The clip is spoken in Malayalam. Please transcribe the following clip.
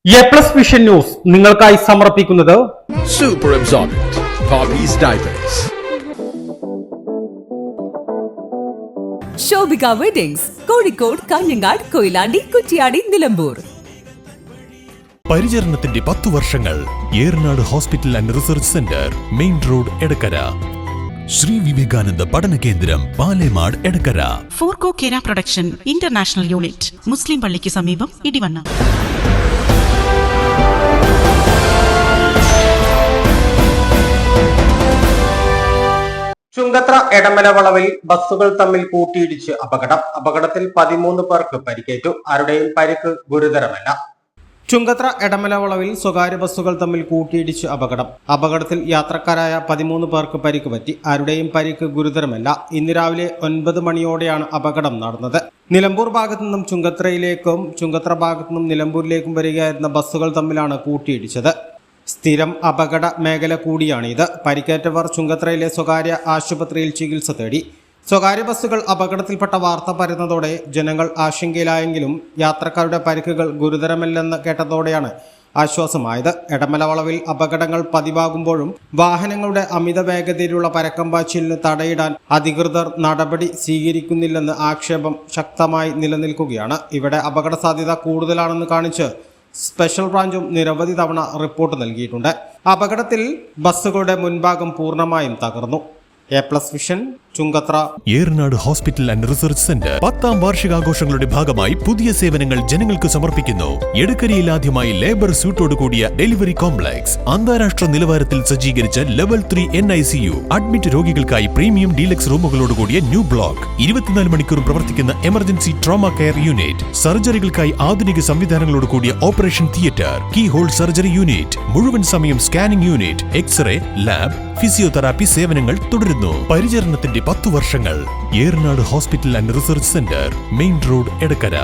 എ+ വിഷൻ ന്യൂസ് നിങ്ങൾക്കായി സമർപ്പിക്കുന്നത് Super Absorbent Poppy's Diapers. Shobhika weddings Kozhikode, Kanhangad, Koyilandy, Kuttiady, Nilambur. പരിചരണത്തിന്റെ 10 വർഷങ്ങൾ. Eranad hospital and research centre, main road, Edakkara. Shri Vivekananda പഠന കേന്ദ്രം, പാലേമാട്, എടക്കര. ഫോർകോ കേര പ്രൊഡക്ഷൻ ഇന്റർനാഷണൽ യൂണിറ്റ്, മുസ്ലിം പള്ളിക്ക് സമീപം, ഇടിവണ്ണ. ചുങ്കത്ര എടമല വളവിൽ ബസ്സുകൾ തമ്മിൽ കൂട്ടിയിടിച്ച് അപകടത്തിൽ 13 പേർക്ക് പരിക്കേറ്റു. ആരുടെയും പരിക്ക് ഗുരുതരമല്ല. ചുങ്കത്ര എടമല വളവിൽ സ്വകാര്യ ബസ്സുകൾ തമ്മിൽ കൂട്ടിയിടിച്ച് അപകടത്തിൽ യാത്രക്കാരായ 13 പേർക്ക് പരിക്ക് പറ്റി. ആരുടെയും പരിക്ക് ഗുരുതരമല്ല. ഇന്ന് രാവിലെ 9 മണിയോടെയാണ് അപകടം നടന്നത്. നിലമ്പൂർ ഭാഗത്തു നിന്നും ചുങ്കത്രയിലേക്കും ചുങ്കത്ര ഭാഗത്തു നിന്നും നിലമ്പൂരിലേക്കും വരികയായിരുന്ന ബസ്സുകൾ തമ്മിലാണ് കൂട്ടിയിടിച്ചത്. സ്ഥിരം അപകട മേഖല കൂടിയാണിത്. പരിക്കേറ്റവർ ചുങ്കത്രയിലെ സ്വകാര്യ ആശുപത്രിയിൽ ചികിത്സ തേടി. സ്വകാര്യ ബസ്സുകൾ അപകടത്തിൽപ്പെട്ട വാർത്ത പരന്നതോടെ ജനങ്ങൾ ആശങ്കയിലായെങ്കിലും യാത്രക്കാരുടെ പരിക്കുകൾ ഗുരുതരമല്ലെന്ന് കേട്ടതോടെയാണ് ആശ്വാസമായത്. എടമല വളവിൽ അപകടങ്ങൾ പതിവാകുമ്പോഴും വാഹനങ്ങളുടെ അമിത വേഗതയിലുള്ള പരക്കമ്പാച്ചിലിന് തടയിടാൻ അധികൃതർ നടപടി സ്വീകരിക്കുന്നില്ലെന്ന് ആക്ഷേപം ശക്തമായി നിലനിൽക്കുകയാണ്. ഇവിടെ അപകട സാധ്യത കൂടുതലാണെന്ന് കാണിച്ച് സ്പെഷ്യൽ ബ്രാഞ്ചും നിരവധി തവണ റിപ്പോർട്ട് നൽകിയിട്ടുണ്ട്. അപകടത്തിൽ ബസ്സുകളുടെ മുൻഭാഗം പൂർണ്ണമായും തകർന്നു. A+ vision, Chungathara. Eranad hospital and research centre 10ാം വാർഷികാഘോഷങ്ങളുടെ ഭാഗമായി പുതിയ സേവനങ്ങൾ ജനങ്ങൾക്ക് സമർപ്പിക്കുന്നു. എടക്കരയിൽ ആദ്യമായി ലേബർ സ്യൂട്ടോട് കൂടിയ ഡെലിവറി കോംപ്ലക്സ്, അന്താരാഷ്ട്ര നിലവാരത്തിൽ സജ്ജീകരിച്ച ലെവൽ 3 NICU, അഡ്മിറ്റ് രോഗികൾക്കായി പ്രീമിയം ഡീലക്സ് റൂമുകളോട് കൂടിയ ന്യൂ ബ്ലോക്ക്, 24 മണിക്കൂർ പ്രവർത്തിക്കുന്ന എമർജൻസി ട്രോമ കെയർ യൂണിറ്റ്, സർജറികൾക്കായി ആധുനിക സംവിധാനങ്ങളോട് കൂടിയ operation theatre, key hole surgery unit, മുഴുവൻ സമയം scanning unit, x ray, lab, physiotherapy സേവനങ്ങൾ തുടരുന്നു. പരിചരണത്തിന്റെ 10 വർഷങ്ങൾ. Eranad hospital and research centre, main road, Edakkara.